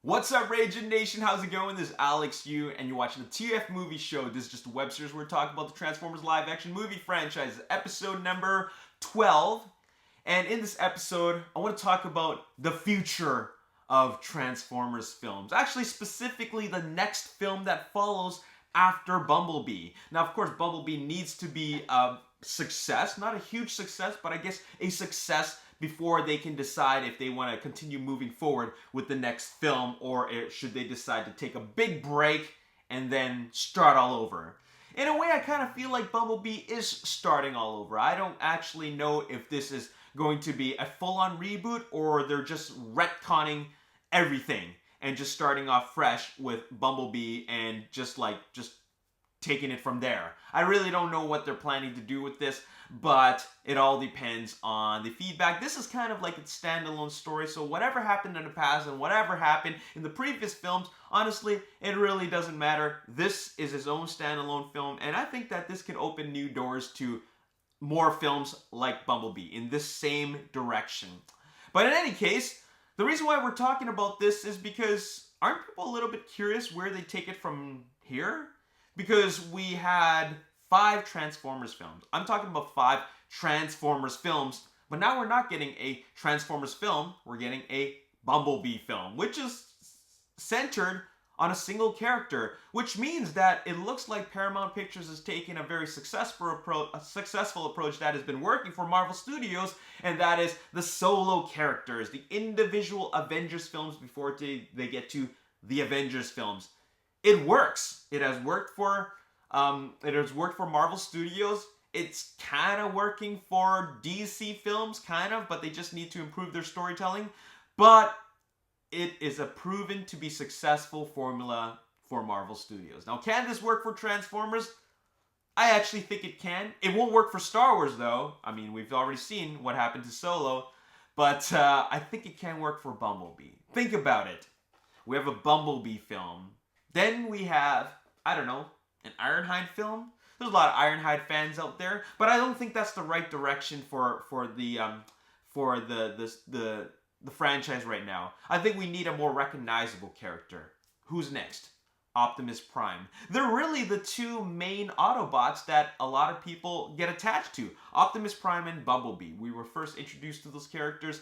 What's up, Ragin Nation? How's it going? This is Alex Yu, and you're watching the TF Movie Show. This is just a web series where we're talking about the Transformers live-action movie franchise, episode number 12. And in this episode, I want to talk about the future of Transformers films. Actually, specifically the next film that follows after Bumblebee. Now, of course, Bumblebee needs to be a success. Not a huge success, but I guess a success before they can decide if they want to continue moving forward with the next film, or should they decide to take a big break and then start all over. In a way, I kind of feel like Bumblebee is starting all over. I don't actually know if this is going to be a full-on reboot or they're just retconning everything and just starting off fresh with Bumblebee and just taking it from there. I really don't know what they're planning to do with this, but it all depends on the feedback. This is kind of like a standalone story, so whatever happened in the past and whatever happened in the previous films, honestly, it really doesn't matter. This is its own standalone film, and I think that this can open new doors to more films like Bumblebee in this same direction. But in any case, the reason why we're talking about this is because aren't people a little bit curious where they take it from here? Because we had 5 Transformers films. I'm talking about 5 Transformers films, but now we're not getting a Transformers film, we're getting a Bumblebee film, which is centered on a single character, which means that it looks like Paramount Pictures is taking a very successful approach that has been working for Marvel Studios, and that is the solo characters, the individual Avengers films before they get to the Avengers films. It works. It has worked for Marvel Studios. It's kind of working for DC films, kind of, but they just need to improve their storytelling. But it is a proven to be successful formula for Marvel Studios. Now, can this work for Transformers? I actually think it can. It won't work for Star Wars, though. I mean, we've already seen what happened to Solo. But I think it can work for Bumblebee. Think about it. We have a Bumblebee film. Then we have, I don't know, an Ironhide film. There's a lot of Ironhide fans out there, but I don't think that's the right direction for the franchise right now. I think we need a more recognizable character. Who's next? Optimus Prime. They're really the 2 main Autobots that a lot of people get attached to. Optimus Prime and Bumblebee. We were first introduced to those characters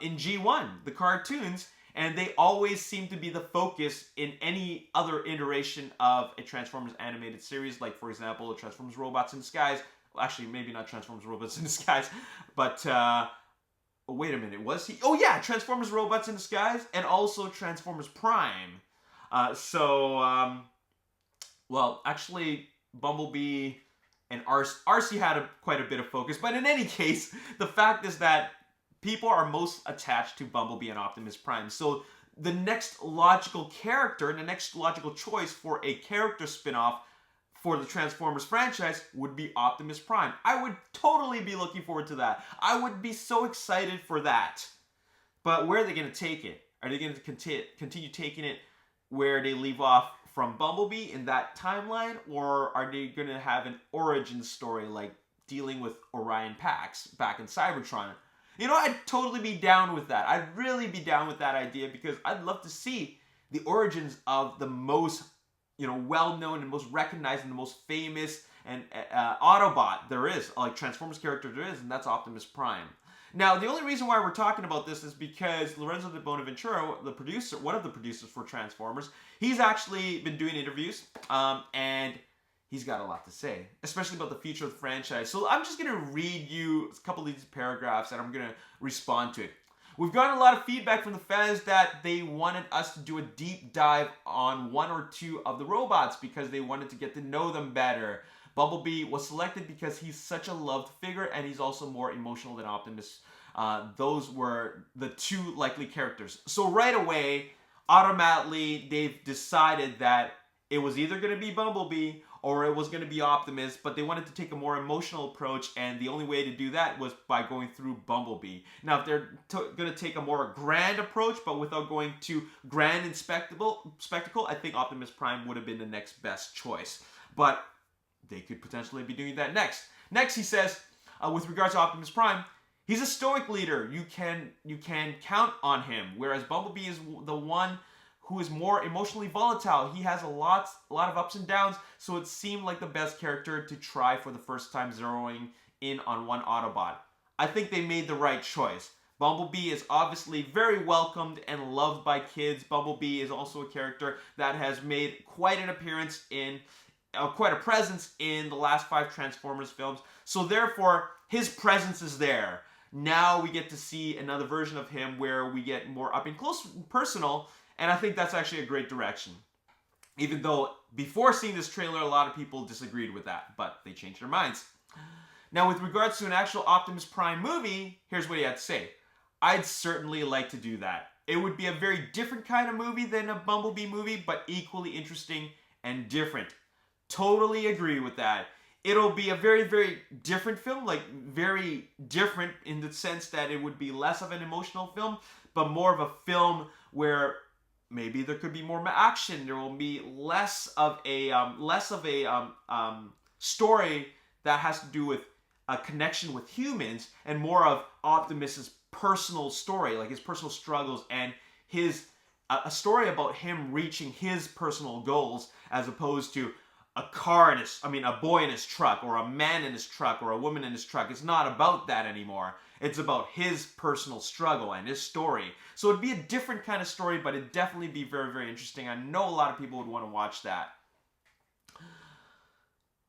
in G1, the cartoons, and they always seem to be the focus in any other iteration of a Transformers animated series, like, for example, Transformers Robots in Disguise. Well, actually, maybe not Transformers Robots in Disguise, but wait a minute, was he? Oh yeah, Transformers Robots in Disguise, and also Transformers Prime. Well, actually, Bumblebee and Arcee had quite a bit of focus, but in any case, the fact is that people are most attached to Bumblebee and Optimus Prime. So the next logical character, and the next logical choice for a character spin-off for the Transformers franchise would be Optimus Prime. I would totally be looking forward to that. I would be so excited for that. But where are they going to take it? Are they going to continue taking it where they leave off from Bumblebee in that timeline? Or are they going to have an origin story like dealing with Orion Pax back in Cybertron? You know, I'd totally be down with that. I'd really be down with that idea because I'd love to see the origins of the most, well-known and most recognized and the most famous and Autobot there is, like Transformers character there is, and that's Optimus Prime. Now, the only reason why we're talking about this is because Lorenzo de Bonaventura, the producer, one of the producers for Transformers, he's actually been doing interviews, and he's got a lot to say, especially about the future of the franchise. So I'm just going to read you a couple of these paragraphs and I'm going to respond to it. We've gotten a lot of feedback from the fans that they wanted us to do a deep dive on 1 or 2 of the robots because they wanted to get to know them better. Bumblebee was selected because he's such a loved figure and he's also more emotional than Optimus. Those were the 2 likely characters. So right away, automatically, they've decided that it was either going to be Bumblebee or it was going to be Optimus, but they wanted to take a more emotional approach, and the only way to do that was by going through Bumblebee. Now, if they're going to take a more grand approach, but without going to grand and spectacle, I think Optimus Prime would have been the next best choice. But they could potentially be doing that next. Next, he says, with regards to Optimus Prime, he's a stoic leader. You can count on him, whereas Bumblebee is the one who is more emotionally volatile. He has a lot of ups and downs, so it seemed like the best character to try for the first time zeroing in on one Autobot. I think they made the right choice. Bumblebee is obviously very welcomed and loved by kids. Bumblebee is also a character that has made quite an appearance in, quite a presence in the last 5 Transformers films. So therefore, his presence is there. Now we get to see another version of him where we get more up and close and personal, and I think that's actually a great direction. Even though before seeing this trailer, a lot of people disagreed with that, but they changed their minds. Now, with regards to an actual Optimus Prime movie, here's what he had to say. I'd certainly like to do that. It would be a very different kind of movie than a Bumblebee movie, but equally interesting and different. Totally agree with that. It'll be a very, very different film, like very different in the sense that it would be less of an emotional film, but more of a film where maybe there could be more action. There will be less of a story that has to do with a connection with humans, and more of Optimus's personal story, like his personal struggles and his a story about him reaching his personal goals, as opposed to a boy in his truck, or a man in his truck, or a woman in his truck. It's not about that anymore. It's about his personal struggle and his story. So it'd be a different kind of story, but it'd definitely be very, very interesting. I know a lot of people would want to watch that.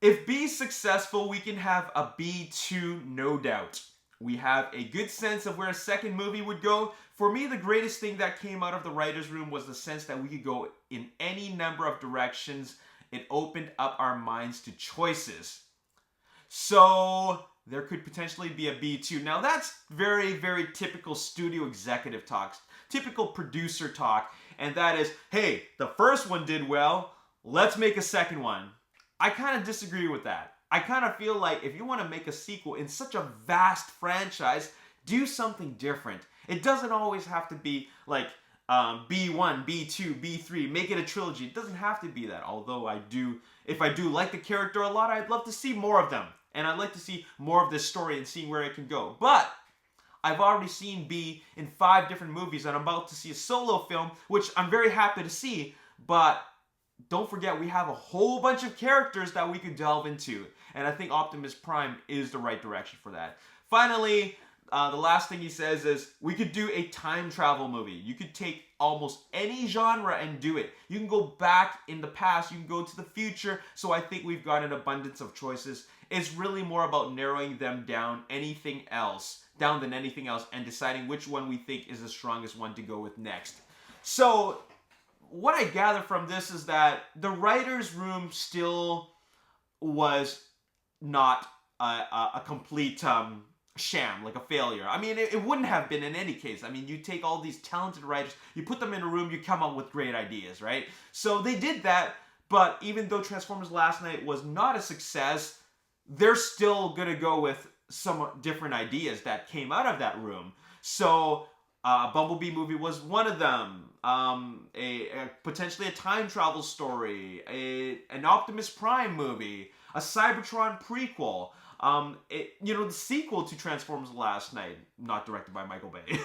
If B's successful, we can have a B2, no doubt. We have a good sense of where a second movie would go. For me, the greatest thing that came out of the writer's room was the sense that we could go in any number of directions. It opened up our minds to choices. So there could potentially be a B2. Now that's very, very typical studio executive talk, typical producer talk, and that is, hey, the first one did well, let's make a second one. I kind of disagree with that. I kind of feel like if you want to make a sequel in such a vast franchise, do something different. It doesn't always have to be like B1, B2, B3, make it a trilogy. It doesn't have to be that. Although if I do like the character a lot, I'd love to see more of them. And I'd like to see more of this story and see where it can go. But I've already seen B in 5 different movies, and I'm about to see a solo film, which I'm very happy to see. But don't forget, we have a whole bunch of characters that we could delve into. And I think Optimus Prime is the right direction for that. Finally, the last thing he says is, we could do a time travel movie. You could take almost any genre and do it. You can go back in the past, you can go to the future. So I think we've got an abundance of choices. It's really more about narrowing them down than anything else, and deciding which one we think is the strongest one to go with next. So what I gather from this is that the writer's room still was not a complete sham, like a failure. I mean, it wouldn't have been in any case. I mean, you take all these talented writers, you put them in a room, you come up with great ideas, right? So they did that, but even though Transformers Last Night was not a success, they're still going to go with some different ideas that came out of that room. So a Bumblebee movie was one of them. Potentially a time travel story, an Optimus Prime movie, a Cybertron prequel, the sequel to Transformers Last Night, not directed by Michael Bay.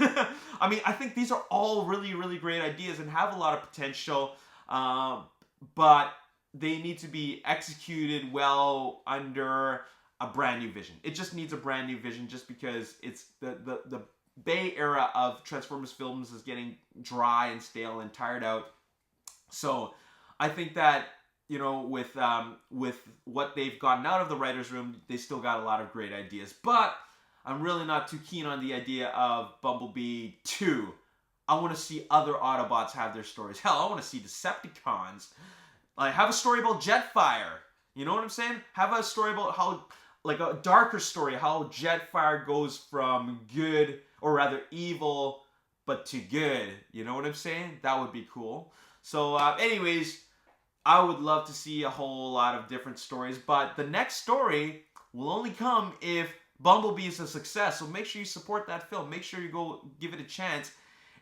I mean, I think these are all really, really great ideas and have a lot of potential, but they need to be executed well under a brand new vision. It just needs a brand new vision, just because it's the Bay era of Transformers films is getting dry and stale and tired out. So I think that, with what they've gotten out of the writer's room, they still got a lot of great ideas. But I'm really not too keen on the idea of Bumblebee 2. I want to see other Autobots have their stories. Hell, I want to see Decepticons. Like, have a story about Jetfire. You know what I'm saying? Have a story about how, like a darker story, how Jetfire goes from good, or rather evil, but to good. You know what I'm saying? That would be cool. So anyways, I would love to see a whole lot of different stories, but the next story will only come if Bumblebee is a success. So make sure you support that film. Make sure you go give it a chance.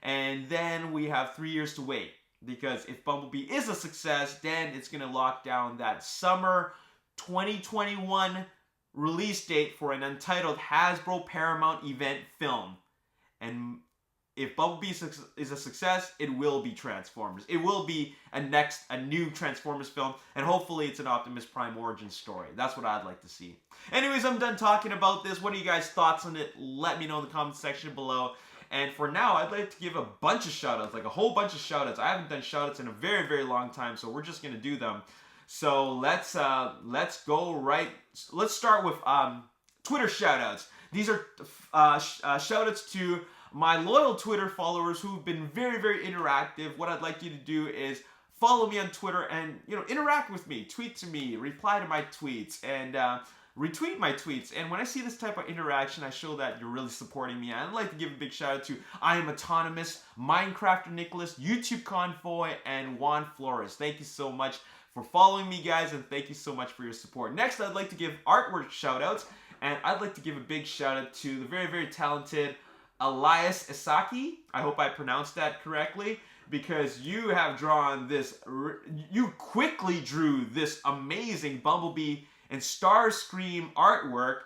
And then we have 3 years to wait. Because if Bumblebee is a success, then it's going to lock down that summer 2021 release date for an untitled Hasbro Paramount event film. And if Bumblebee is a success, it will be Transformers. It will be a new Transformers film, and hopefully it's an Optimus Prime origin story. That's what I'd like to see. Anyways, I'm done talking about this. What are you guys' thoughts on it? Let me know in the comment section below. And for now, I'd like to give a bunch of shoutouts, like a whole bunch of shoutouts. I haven't done shoutouts in a very, very long time, so we're just gonna do them. So let's go right. Let's start with Twitter shoutouts. These are shoutouts to my loyal Twitter followers who've been very, very interactive. What I'd like you to do is follow me on Twitter and, interact with me. Tweet to me, reply to my tweets, and retweet my tweets. And when I see this type of interaction, I show that you're really supporting me. I'd like to give a big shout out to I Am Autonomous, Minecrafter Nicholas, YouTube Convoy, and Juan Flores. Thank you so much for following me, guys, and thank you so much for your support. Next, I'd like to give artwork shout outs, and I'd like to give a big shout out to the very, very talented Elias Isaki. I hope I pronounced that correctly, because you have drawn this, you quickly drew this amazing Bumblebee and Starscream artwork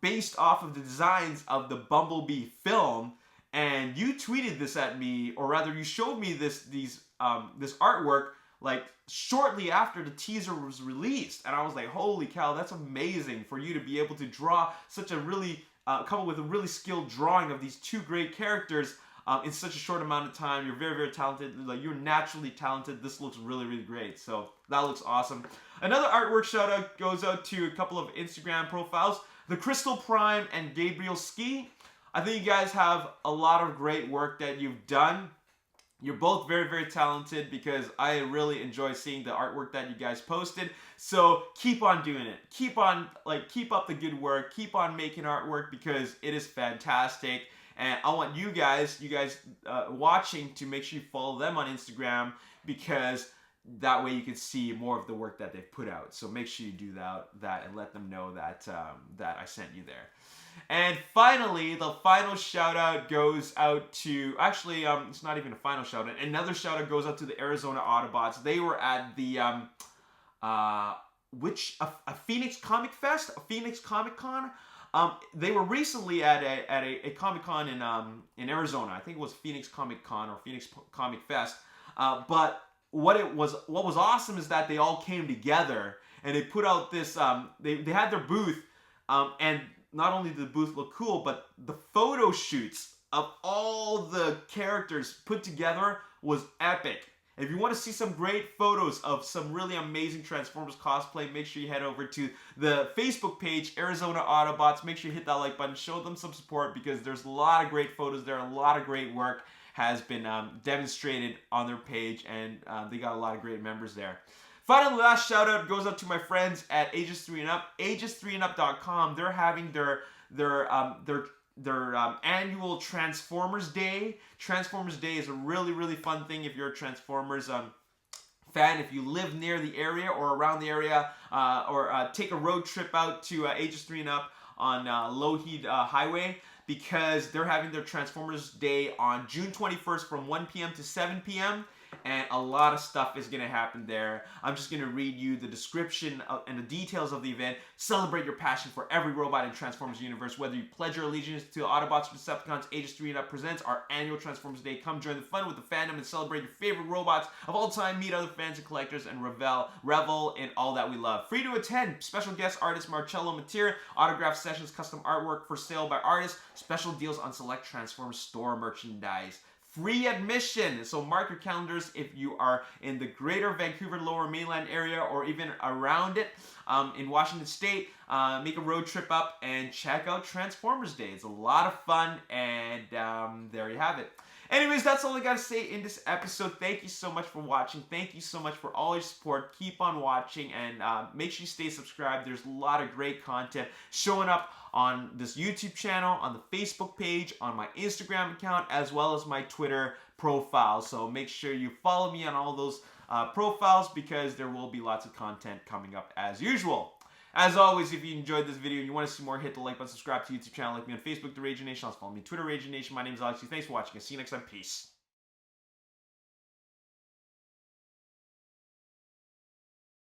based off of the designs of the Bumblebee film, and you tweeted this at me, or rather you showed me this artwork like shortly after the teaser was released, and I was like, holy cow, that's amazing for you to be able to draw such a really come up with a really skilled drawing of these two great characters in such a short amount of time. You're very, very talented. Like, you're naturally talented. This looks really, really great. So that looks awesome. Another artwork shout out goes out to a couple of Instagram profiles, the Crystal Prime and Gabriel Ski. I think you guys have a lot of great work that you've done. You're both very, very talented, because I really enjoy seeing the artwork that you guys posted. So keep on doing it. Keep up the good work. Keep on making artwork, because it is fantastic. And I want you guys watching, to make sure you follow them on Instagram, because that way you can see more of the work that they've put out. So make sure you do that and let them know that that I sent you there. And finally, the final shout out goes out to, actually, it's not even a final shout out. Another shout out goes out to the Arizona Autobots. They were at the a Phoenix Comic Fest, a Phoenix Comic Con. They were recently at a Comic Con in Arizona. I think it was Phoenix Comic Con or Phoenix Comic Fest. But what was awesome is that they all came together and they put out this. They had their booth, and not only did the booth look cool, but the photo shoots of all the characters put together was epic. If you want to see some great photos of some really amazing Transformers cosplay, make sure you head over to the Facebook page, Arizona Autobots. Make sure you hit that like button, show them some support, because there's a lot of great photos there. A lot of great work has been demonstrated on their page, and they got a lot of great members there. Finally, last shout out goes out to my friends at Ages 3 and Up, ages3andup.com. They're having their annual Transformers Day. Transformers Day is a really, really fun thing if you're a Transformers fan. If you live near the area or around the area, or take a road trip out to Ages 3 and Up on Lougheed Highway, because they're having their Transformers Day on June 21st from 1 p.m. to 7 p.m. And a lot of stuff is going to happen there. I'm just going to read you the description and the details of the event. Celebrate your passion for every robot in Transformers universe. Whether you pledge your allegiance to Autobots or Decepticons, Ages 3 and Up presents our annual Transformers Day. Come join the fun with the fandom and celebrate your favorite robots of all time. Meet other fans and collectors and revel in all that we love. Free to attend. Special guest artist Marcello Mateer. Autograph sessions, custom artwork for sale by artists. Special deals on select Transformers store merchandise. Free admission, so mark your calendars if you are in the greater Vancouver Lower Mainland area or even around it in Washington State. Make a road trip up and check out Transformers Day. It's a lot of fun, and there you have it. Anyways, that's all I got to say in this episode. Thank you so much for watching. Thank you so much for all your support. Keep on watching, and make sure you stay subscribed. There's a lot of great content showing up on this YouTube channel, on the Facebook page, on my Instagram account, as well as my Twitter profile. So make sure you follow me on all those profiles, because there will be lots of content coming up as usual. As always, if you enjoyed this video and you want to see more, hit the like button, subscribe to the YouTube channel, like me on Facebook, The Ragin Nation. Also follow me on Twitter, Ragin Nation. My name is Alex. Thanks for watching. I'll see you next time. Peace.